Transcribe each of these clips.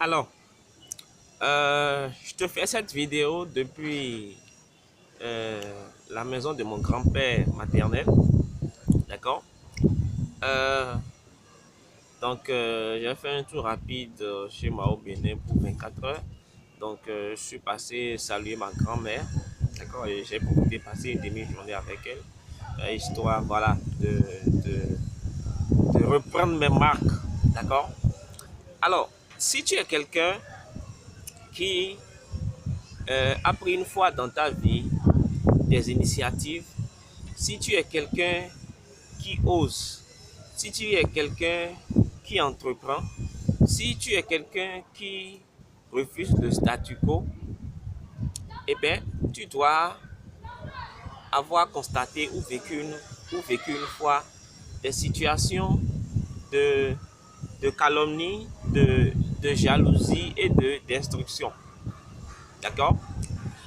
Alors, je te fais cette vidéo depuis la maison de mon grand-père maternel, d'accord? Euh, j'ai fait un tour rapide chez moi au Bénin pour 24 heures. Je suis passé saluer ma grand-mère, d'accord? Et j'ai profité de passer une demi-journée avec elle, histoire, voilà, de reprendre mes marques, d'accord? Alors, si tu es quelqu'un qui a pris une fois dans ta vie des initiatives, si tu es quelqu'un qui ose, si tu es quelqu'un qui entreprend, si tu es quelqu'un qui refuse le statu quo, eh bien, tu dois avoir constaté ou vécu une fois des situations de, de calomnie, de jalousie et d'instruction. D'accord?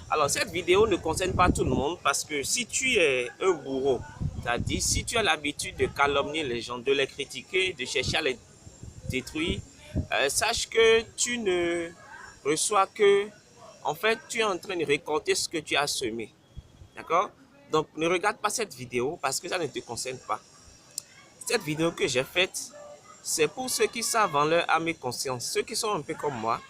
Alors, cette vidéo ne concerne pas tout le monde parce que si tu es un bourreau, c'est-à-dire si tu as l'habitude de calomnier les gens, de les critiquer, de chercher à les détruire, sache que tu ne reçois que, en fait, tu es en train de récolter ce que tu as semé. D'accord? Donc, ne regarde pas cette vidéo parce que ça ne te concerne pas. Cette vidéo que j'ai faite, c'est pour ceux qui savent en leur âme et conscience, ceux qui sont un peu comme moi,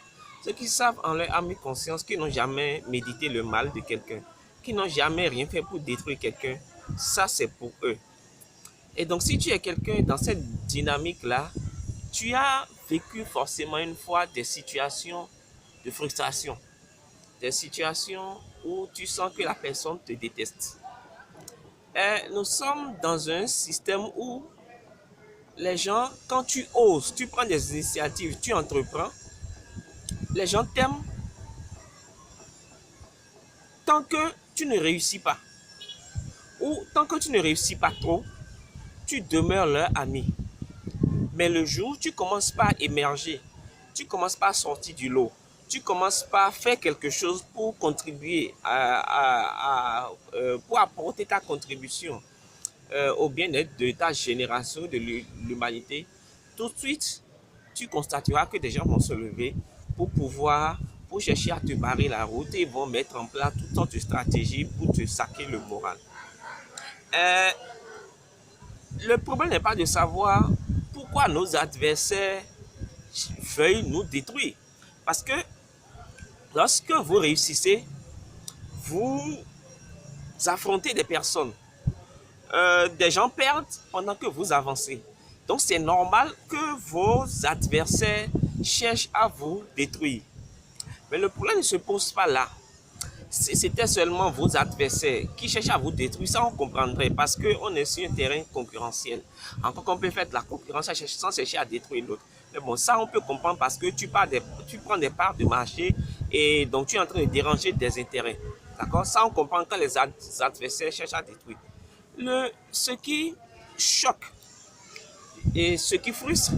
ceux qui savent en leur âme et conscience, qui n'ont jamais médité le mal de quelqu'un, qui n'ont jamais rien fait pour détruire quelqu'un, ça c'est pour eux. Et donc si tu es quelqu'un dans cette dynamique-là, tu as vécu forcément une fois des situations de frustration, des situations où tu sens que la personne te déteste. Et nous sommes dans un système où les gens, quand tu oses, tu prends des initiatives, tu entreprends, les gens t'aiment tant que tu ne réussis pas. Ou tant que tu ne réussis pas trop, tu demeures leur ami. Mais le jour où tu commences pas à émerger, tu commences pas à sortir du lot, tu commences pas à faire quelque chose pour contribuer, pour apporter ta contribution au bien-être de ta génération, de l'humanité, tout de suite, tu constateras que des gens vont se lever pour chercher à te barrer la route et vont mettre en place toutes sortes de stratégies pour te saquer le moral. Euh, le problème n'est pas de savoir pourquoi nos adversaires veuillent nous détruire. Parce que lorsque vous réussissez, vous affrontez des personnes. Des gens perdent pendant que vous avancez. Donc c'est normal que vos adversaires cherchent à vous détruire. Mais le problème ne se pose pas là. Si c'était seulement vos adversaires qui cherchent à vous détruire, ça on comprendrait parce qu'on est sur un terrain concurrentiel. Encore qu'on peut faire de la concurrence sans chercher à détruire l'autre. Mais bon, ça on peut comprendre parce que tu prends des parts de marché et donc tu es en train de déranger des intérêts. D'accord? Ça on comprend quand les adversaires cherchent à détruire. Ce qui choque et ce qui frustre,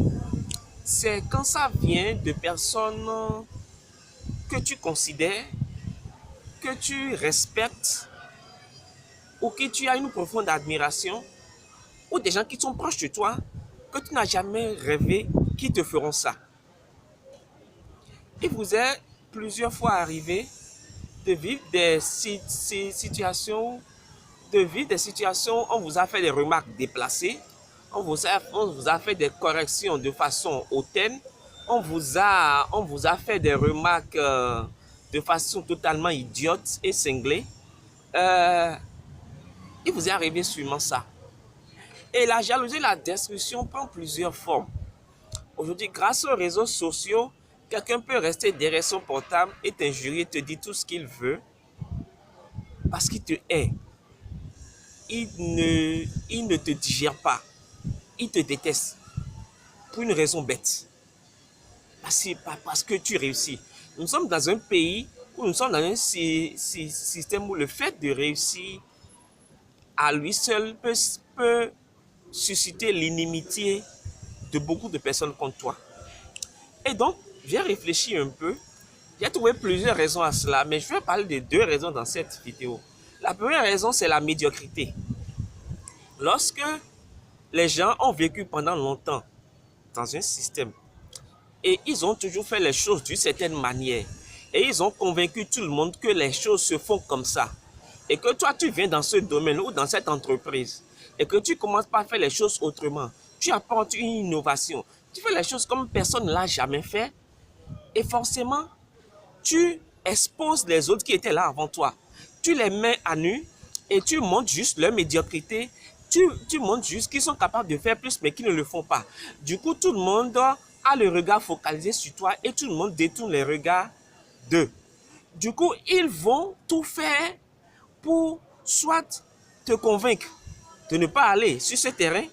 c'est quand ça vient de personnes que tu considères, que tu respectes ou que tu as une profonde admiration ou des gens qui sont proches de toi que tu n'as jamais rêvé qu'ils te feront ça. Il vous est plusieurs fois arrivé de vivre des situations, on vous a fait des remarques déplacées, on vous a fait des corrections de façon hautaine, on vous a fait des remarques de façon totalement idiote et cinglée. Il vous est arrivé sûrement ça. Et la jalousie, la destruction prend plusieurs formes. Aujourd'hui, grâce aux réseaux sociaux, quelqu'un peut rester derrière son portable et t'injurier, te dire tout ce qu'il veut parce qu'il te hait. Il ne te digère pas. Il te déteste pour une raison bête. Parce que tu réussis. Nous sommes dans un pays où nous sommes dans un système où le fait de réussir à lui seul peut susciter l'inimitié de beaucoup de personnes contre toi. Et donc, j'ai réfléchi un peu. J'ai trouvé plusieurs raisons à cela, mais je vais parler de deux raisons dans cette vidéo. La première raison, c'est la médiocrité. Lorsque les gens ont vécu pendant longtemps dans un système Et ils ont toujours fait les choses d'une certaine manière. Et ils ont convaincu tout le monde que les choses se font comme ça. Et que toi, tu viens dans ce domaine ou dans cette entreprise et que tu commences par faire les choses autrement. Tu apportes une innovation. Tu fais les choses comme personne ne l'a jamais fait. Et forcément, tu exposes les autres qui étaient là avant toi. Tu les mets à nu et tu montres juste leur médiocrité. Tu montres juste qu'ils sont capables de faire plus mais qu'ils ne le font pas. Du coup, tout le monde a le regard focalisé sur toi et tout le monde détourne les regards d'eux. Du coup, ils vont tout faire pour soit te convaincre de ne pas aller sur ce terrain.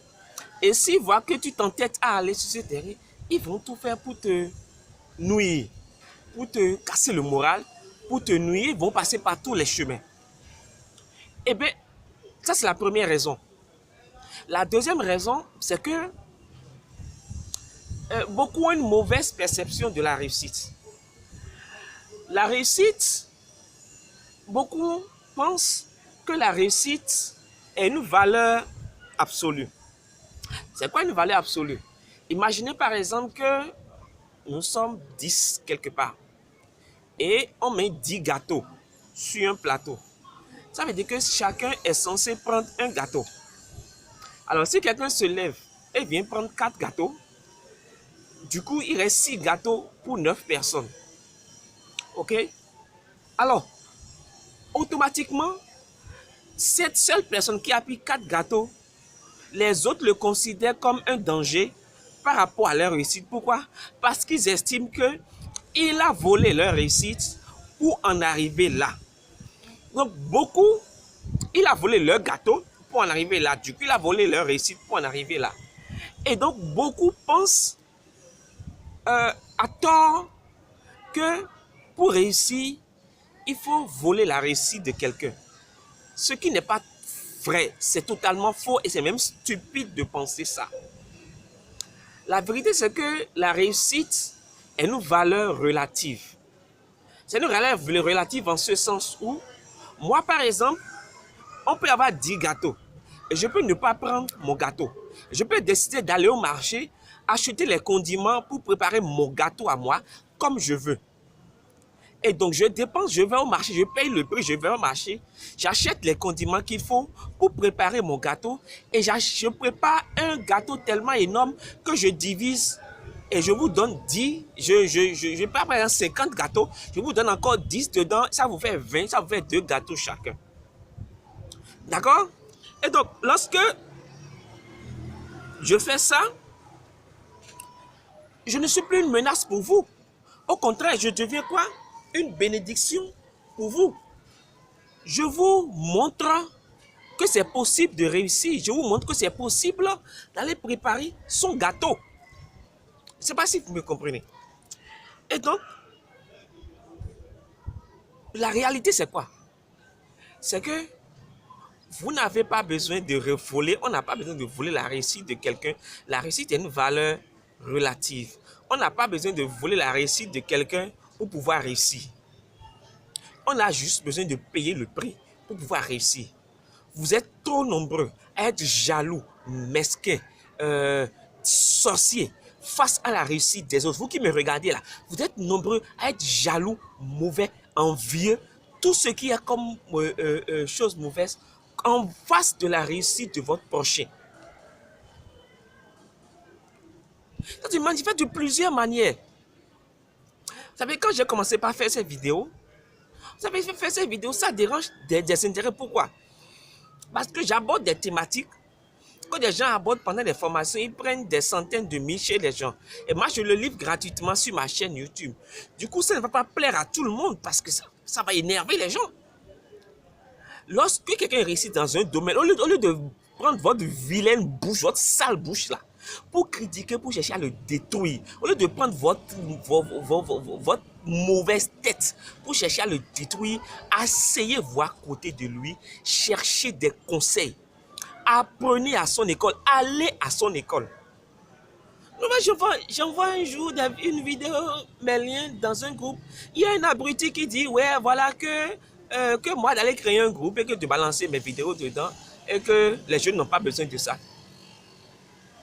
Et s'ils voient que tu t'entêtes à aller sur ce terrain, ils vont tout faire pour te nuire, pour te casser le moral, pour te nuire. Ils vont passer par tous les chemins. Eh bien, ça c'est la première raison. La deuxième raison, c'est que beaucoup ont une mauvaise perception de la réussite. La réussite, beaucoup pensent que la réussite est une valeur absolue. C'est quoi une valeur absolue? Imaginez par exemple que nous sommes 10 quelque part et on met 10 gâteaux sur un plateau. Ça veut dire que chacun est censé prendre un gâteau. Alors si quelqu'un se lève et vient prendre 4 gâteaux, du coup il reste 6 gâteaux pour 9 personnes. Ok? Alors, automatiquement, cette seule personne qui a pris 4 gâteaux, les autres le considèrent comme un danger par rapport à leur réussite. Pourquoi? Parce qu'ils estiment qu'il a volé leur réussite pour en arriver là. Donc, beaucoup, il a volé leur gâteau pour en arriver là. Du coup, il a volé leur réussite pour en arriver là. Et donc, beaucoup pensent à tort que pour réussir, il faut voler la réussite de quelqu'un. Ce qui n'est pas vrai, c'est totalement faux et c'est même stupide de penser ça. La vérité, c'est que la réussite est une valeur relative. C'est une valeur relative en ce sens où, moi par exemple, on peut avoir 10 gâteaux et je peux ne pas prendre mon gâteau. Je peux décider d'aller au marché, acheter les condiments pour préparer mon gâteau à moi comme je veux. Et donc, je dépense, je vais au marché, je paye le prix, je vais au marché, j'achète les condiments qu'il faut pour préparer mon gâteau et je prépare un gâteau tellement énorme que je divise et je vous donne 10, je prépare par exemple 50 gâteaux, je vous donne encore 10 dedans, ça vous fait 20, ça vous fait 2 gâteaux chacun. D'accord? Et donc, lorsque je fais ça, je ne suis plus une menace pour vous. Au contraire, je deviens quoi? Une bénédiction pour vous. Je vous montre que c'est possible de réussir. Je vous montre que c'est possible d'aller préparer son gâteau. Je ne sais pas si vous me comprenez. Et donc, la réalité, c'est quoi? C'est que vous n'avez pas besoin de voler, on n'a pas besoin de voler la réussite de quelqu'un. La réussite est une valeur relative. On n'a pas besoin de voler la réussite de quelqu'un pour pouvoir réussir. On a juste besoin de payer le prix pour pouvoir réussir. Vous êtes trop nombreux à être jaloux, mesquins, sorciers face à la réussite des autres. Vous qui me regardez là, vous êtes nombreux à être jaloux, mauvais, envieux, tout ce qui est comme chose mauvaise en face de la réussite de votre prochain. Ça se manifeste de plusieurs manières. Vous savez, quand j'ai commencé par faire cette vidéo, vous savez, faire cette vidéo, ça dérange des intérêts. Pourquoi? Parce que j'aborde des thématiques que des gens abordent pendant des formations. Ils prennent des centaines de mille chez les gens. Et moi, je le livre gratuitement sur ma chaîne YouTube. Du coup, ça ne va pas plaire à tout le monde parce que ça va énerver les gens. Lorsque quelqu'un réussit dans un domaine, au lieu de prendre votre vilaine bouche, votre sale bouche là, pour critiquer, pour chercher à le détruire, au lieu de prendre votre mauvaise tête pour chercher à le détruire, asseyez-vous à côté de lui, cherchez des conseils, apprenez à son école, allez à son école. J'envoie un jour une vidéo, mes liens dans un groupe. Il y a un abruti qui dit, ouais, voilà que moi d'aller créer un groupe et que de balancer mes vidéos dedans et que les jeunes n'ont pas besoin de ça.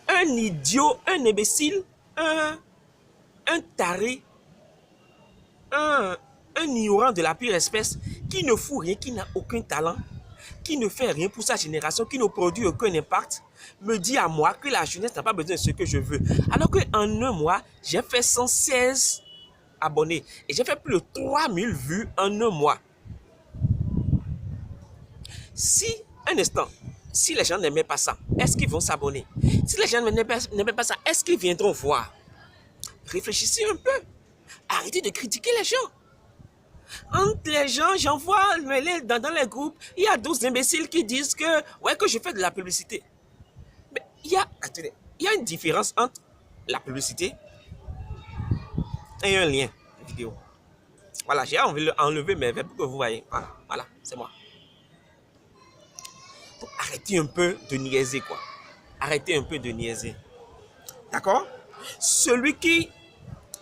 Un idiot, un imbécile, un taré, un ignorant de la pire espèce, qui ne fout rien, qui n'a aucun talent, qui ne fait rien pour sa génération, qui ne produit aucun impact, me dit à moi que la jeunesse n'a pas besoin de ce que je veux. Alors qu'en un mois, j'ai fait 116 abonnés et j'ai fait plus de 3000 vues en un mois. Si, un instant, si les gens n'aimaient pas ça, est-ce qu'ils vont s'abonner? Si les gens n'aimaient pas ça, est-ce qu'ils viendront voir? Réfléchissez un peu. Arrêtez de critiquer les gens. Entre les gens, j'en vois dans les groupes, il y a 12 imbéciles qui disent que, ouais, que je fais de la publicité. Mais il y a une différence entre la publicité et un lien vidéo. Voilà, j'ai envie d'enlever mes verbes pour que vous voyez. Voilà, c'est moi. Donc, arrêtez un peu de niaiser, quoi. Arrêtez un peu de niaiser. D'accord? Celui qui...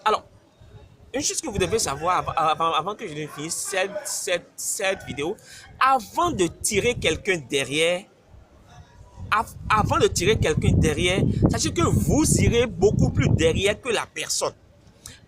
Alors, une chose que vous devez savoir avant que je ne finisse cette vidéo, avant de tirer quelqu'un derrière, sachez que vous irez beaucoup plus derrière que la personne.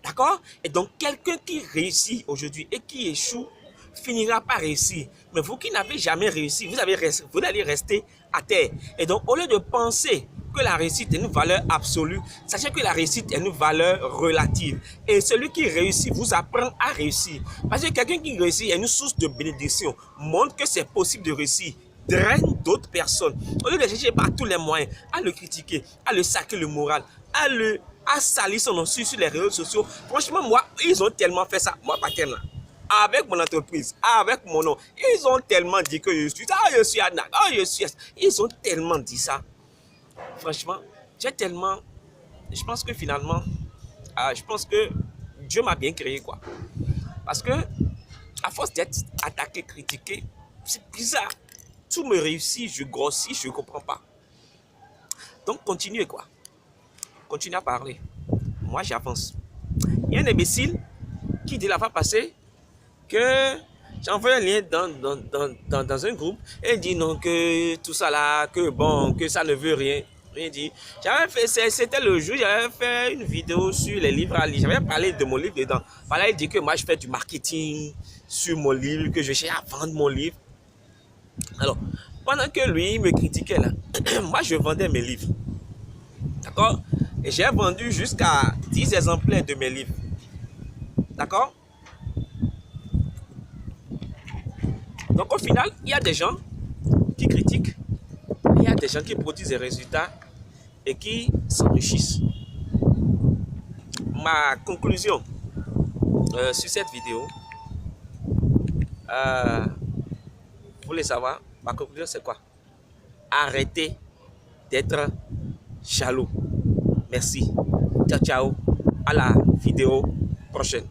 D'accord? Et donc, quelqu'un qui réussit aujourd'hui et qui échoue finira par réussir. Mais vous qui n'avez jamais réussi, vous allez rester à terre. Et donc, au lieu de penser que la réussite est une valeur absolue, sachez que la réussite est une valeur relative. Et celui qui réussit vous apprend à réussir. Parce que quelqu'un qui réussit est une source de bénédiction, montre que c'est possible de réussir, draine d'autres personnes. Au lieu de chercher par tous les moyens à le critiquer, à le saquer le moral, à salir son nom sur les réseaux sociaux. Franchement, moi, ils ont tellement fait ça. Moi, Paten, là, avec mon entreprise, avec mon nom, ils ont tellement dit que je suis Anak, je suis... Ils ont tellement dit ça. Franchement, je pense que finalement, je pense que Dieu m'a bien créé, quoi. Parce que, à force d'être attaqué, critiqué, c'est bizarre. Tout me réussit, je grossis, je ne comprends pas. Donc, continuez, quoi. Continuez à parler. Moi, j'avance. Il y a un imbécile qui dit la fois passée que j'ai envoyé un lien dans un groupe et il dit non, que tout ça là, que bon, que ça ne veut rien. Il dit, c'était le jour, j'avais fait une vidéo sur les livres à lire. J'avais parlé de mon livre dedans. Voilà, il dit que moi, je fais du marketing sur mon livre, que je cherche à vendre mon livre. Alors, pendant que lui, il me critiquait là, moi, je vendais mes livres. D'accord? Et j'ai vendu jusqu'à 10 exemplaires de mes livres. D'accord? Donc au final, il y a des gens qui critiquent, il y a des gens qui produisent des résultats et qui s'enrichissent. Ma conclusion sur cette vidéo, vous voulez savoir, ma conclusion c'est quoi? Arrêtez d'être jaloux. Merci. Ciao, ciao. À la vidéo prochaine.